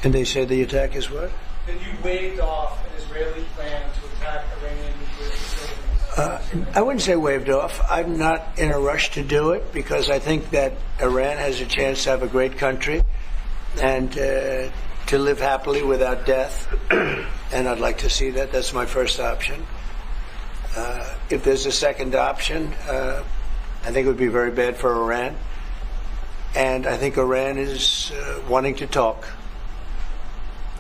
And they say the attack is what? That you waved off an Israeli plan to attack Iranian nuclear facilities. I wouldn't say waved off. I'm not in a rush to do it because I think that Iran has a chance to have a great country and to live happily without death. And I'd like to see that. That's my first option. If there's a second option, I think it would be very bad for Iran. And I think Iran is wanting to talk.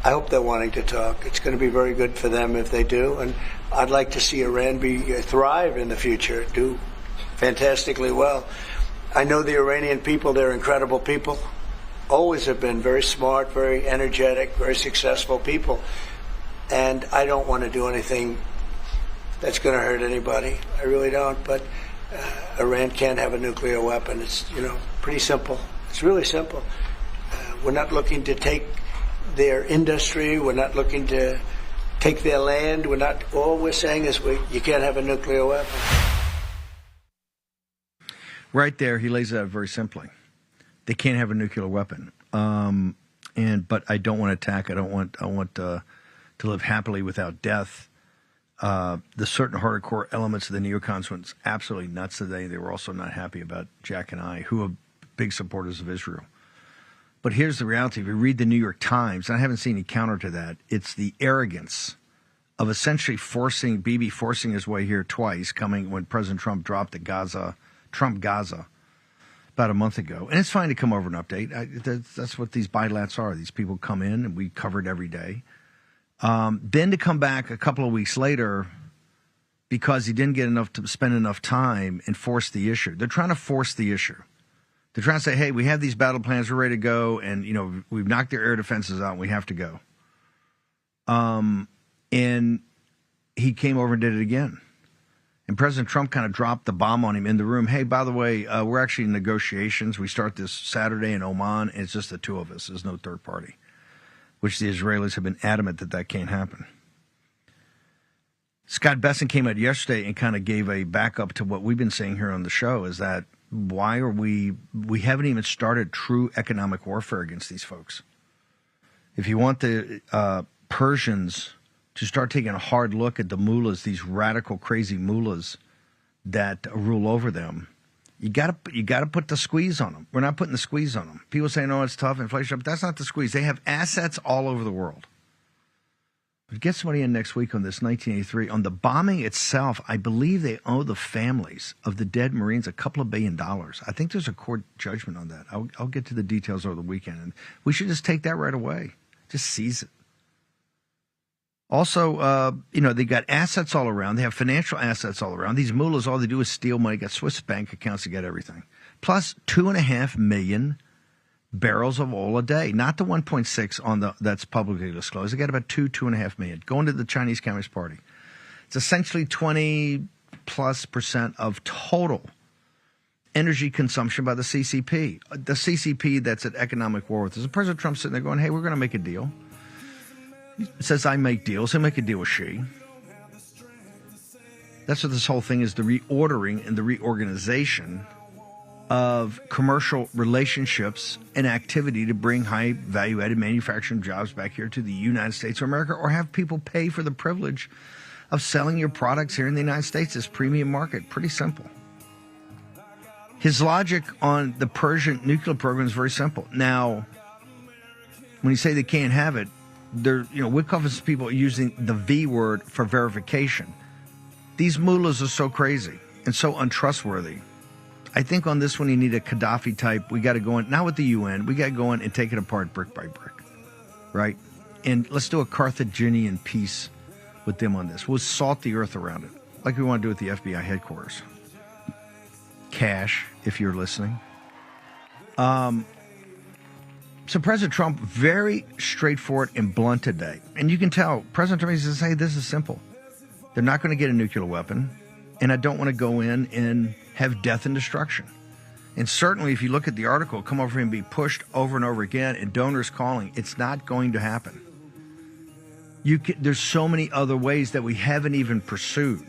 I hope they're wanting to talk. It's going to be very good for them if they do. And I'd like to see Iran thrive in the future, do fantastically well. I know the Iranian people, they're incredible people. Always have been very smart, very energetic, very successful people. And I don't want to do anything that's going to hurt anybody. I really don't. But Iran can't have a nuclear weapon. It's, pretty simple. It's really simple. We're not looking to take their industry. We're not looking to take their land. All we're saying is you can't have a nuclear weapon. Right there, he lays it out very simply. They can't have a nuclear weapon. But I don't want to attack. I want to live happily without death. The certain hardcore elements of the neocons went absolutely nuts today. They were also not happy about Jack and I, who are big supporters of Israel. But here's the reality. If you read the New York Times, and I haven't seen any counter to that, it's the arrogance of essentially Bibi forcing his way here twice, coming when President Trump dropped the Trump Gaza about a month ago. And it's fine to come over and update. That's what these bilats are. These people come in, and we cover it every day. Then to come back a couple of weeks later because he didn't spend enough time and force the issue. They're trying to force the issue. They're trying to say, hey, we have these battle plans, we're ready to go, and, we've knocked their air defenses out, and we have to go. And he came over and did it again. And President Trump kind of dropped the bomb on him in the room. Hey, by the way, we're actually in negotiations. We start this Saturday in Oman, and it's just the two of us. There's no third party, which the Israelis have been adamant that can't happen. Scott Besson came out yesterday and kind of gave a backup to what we've been saying here on the show, is that why are we haven't even started true economic warfare against these folks. If you want the Persians to start taking a hard look at the mullahs, these radical, crazy mullahs that rule over them, you got to put the squeeze on them. We're not putting the squeeze on them. People say, no, it's tough, inflation, but that's not the squeeze. They have assets all over the world. But get somebody in next week on this 1983. On the bombing itself, I believe they owe the families of the dead Marines $2 billion. I think there's a court judgment on that. I'll get to the details over the weekend. And we should just take that right away. Just seize it. Also, they got assets all around. They have financial assets all around. These mullahs, all they do is steal money, got Swiss bank accounts to get everything. Plus 2.5 million barrels of oil a day, not the 1.6 that's publicly disclosed. They got about 2.5 million going to the Chinese Communist Party. It's essentially 20+% of total energy consumption by the CCP. The CCP that's at economic war with us. And President Trump's sitting there going, hey, we're going to make a deal. He says, I make deals. He'll make a deal with Xi. That's what this whole thing is, the reordering and the reorganization of commercial relationships and activity to bring high value-added manufacturing jobs back here to the United States of America, or have people pay for the privilege of selling your products here in the United States, this premium market. Pretty simple. His logic on the Persian nuclear program is very simple. Now, when you say they can't have it, Wickoff and people are using the V word for verification. These mullahs are so crazy and so untrustworthy. I think on this one, you need a Gaddafi type. We got to go in, not with the UN, we got to go in and take it apart brick by brick, right? And let's do a Carthaginian peace with them on this. We'll salt the earth around it, like we want to do at the FBI headquarters. Cash, if you're listening. So President Trump, very straightforward and blunt today. And you can tell, President Trump says, hey, this is simple. They're not going to get a nuclear weapon, and I don't want to go in and have death and destruction. And certainly, if you look at the article, come over and be pushed over and over again, and donors calling, it's not going to happen. There's so many other ways that we haven't even pursued.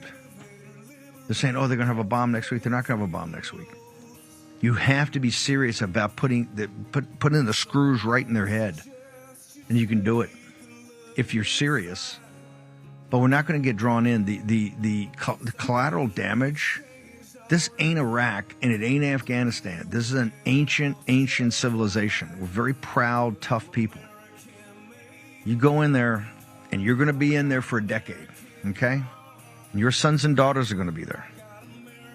They're saying, oh, they're going to have a bomb next week. They're not going to have a bomb next week. You have to be serious about putting the screws right in their head. and you can do it if you're serious. But we're not going to get drawn in. The collateral damage. This ain't Iraq and it ain't Afghanistan. This is an ancient civilization. We're very proud, tough people. You go in there, and you're going to be in there for a decade, okay? And your sons and daughters are going to be there.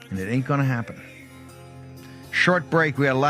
And it ain't going to happen. Short break. We got a lot.